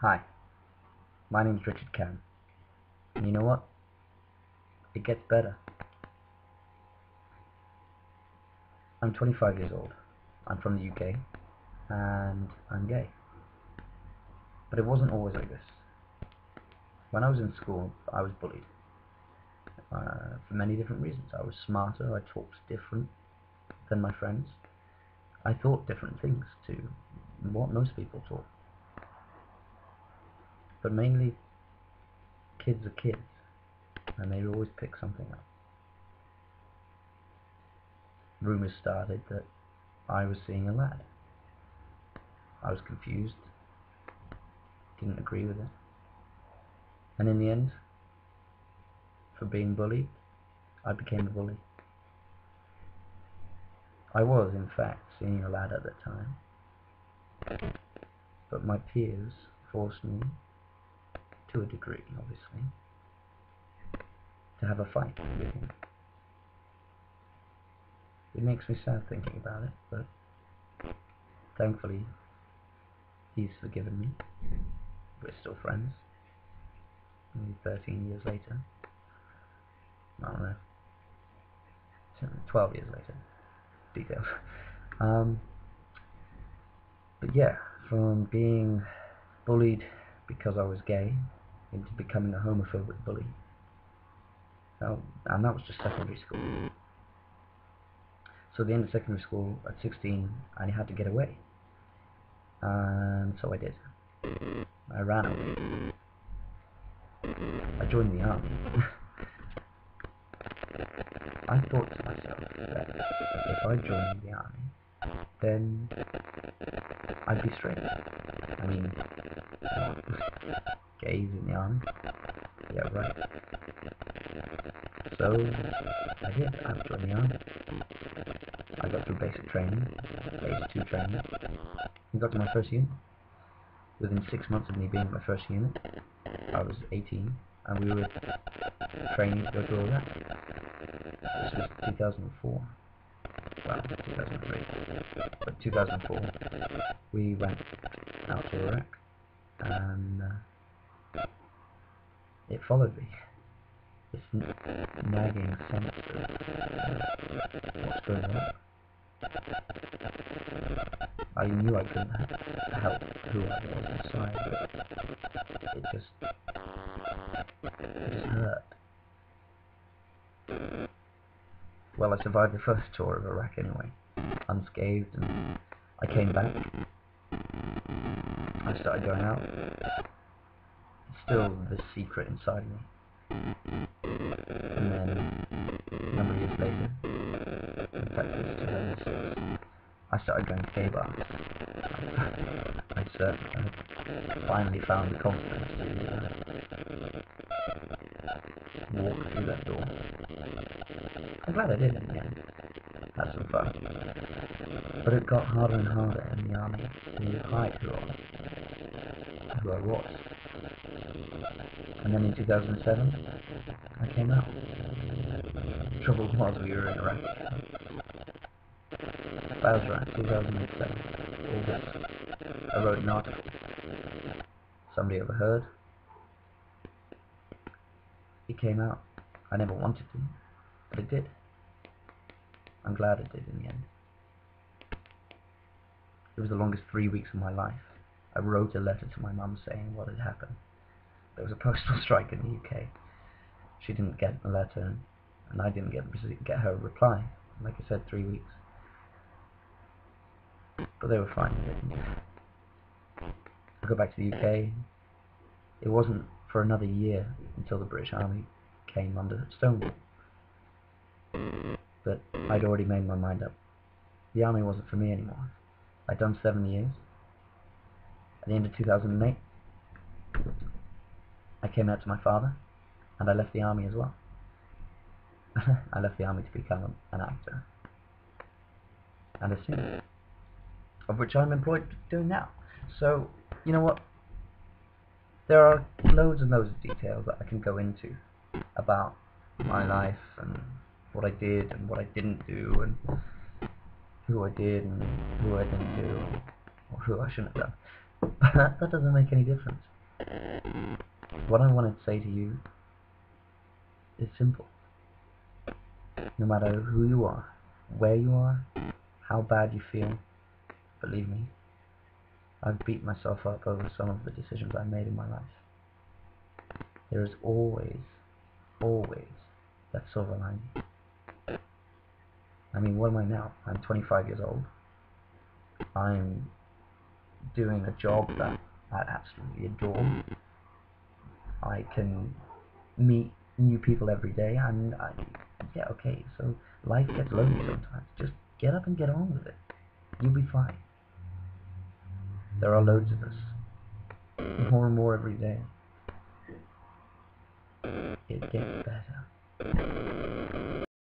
Hi, my name's Richard Karen, and you know what? It gets better. I'm 25 years old, I'm from the UK, and I'm gay. But it wasn't always like this. When I was in school, I was bullied. For many different reasons. I was smarter, I talked different than my friends. I thought different things to what most people thought. But mainly, kids are kids, and they always pick something up. Rumours started that I was seeing a lad. I was confused, didn't agree with it, and in the end, for being bullied, I became a bully. I was, in fact, seeing a lad at the time, but my peers forced me, to a degree, obviously, to have a fight with him. It makes me sad thinking about it, but thankfully, he's forgiven me. We're still friends. Maybe 13 years later. I don't know. 12 years later. Details. But yeah, from being bullied because I was gay into becoming a homophobic bully. And that was just secondary school. So at the end of secondary school, at 16, I had to get away. And so I did. I ran away. I joined the army. I thought to myself that if I joined the army, then I'd be straight. I mean, gays in the army? Yeah, right. So, I did. I joined the army. I got through basic training, phase 2 training, and got to my first unit. Within 6 months of me being my first unit, I was 18, and we were training to go through all that. This was 2004. Well, 2003. But 2004, we went out to Iraq, and it followed me. This nagging sense of what's going on. I knew I couldn't help who I was inside, but it just hurt. Well, I survived the first tour of Iraq anyway, unscathed, and I came back. I started going out. Still the secret inside me. And then, a number of years later, in fact it was 2006, I started going to gay bars. I finally found the confidence to walk through that door. I'm glad I did in the end. Had some fun. But it got harder and harder in the army to hide who I was. And then in 2007, I came out. The trouble was we were in Iraq. That was around 2007, August. I wrote an article. Somebody overheard. It came out. I never wanted to, but it did. I'm glad it did in the end. It was the longest 3 weeks of my life. I wrote a letter to my mum saying what had happened. There was a postal strike in the UK. She didn't get the letter, and I didn't get her a reply. Like I said, 3 weeks. But they were fine with it. I go back to the UK. It wasn't for another year until the British Army came under Stonewall. But I'd already made my mind up. The army wasn't for me anymore. I'd done 7 years. At the end of 2008, I came out to my father, and I left the army as well. I left the army to become an actor and a singer, of which I'm employed doing now. So, you know what? There are loads and loads of details that I can go into about my life and what I did and what I didn't do and who I did and who I didn't do or who I shouldn't have done. But that doesn't make any difference. What I want to say to you is simple. No matter who you are, where you are, how bad you feel, believe me, I've beat myself up over some of the decisions I made in my life. There is always, always that silver lining. I mean, what am I now? I'm 25 years old. I'm doing a job that I absolutely adore. I can meet new people every day, and yeah, okay, so life gets lonely sometimes. Just get up and get on with it. You'll be fine. There are loads of us. More and more every day. It gets better.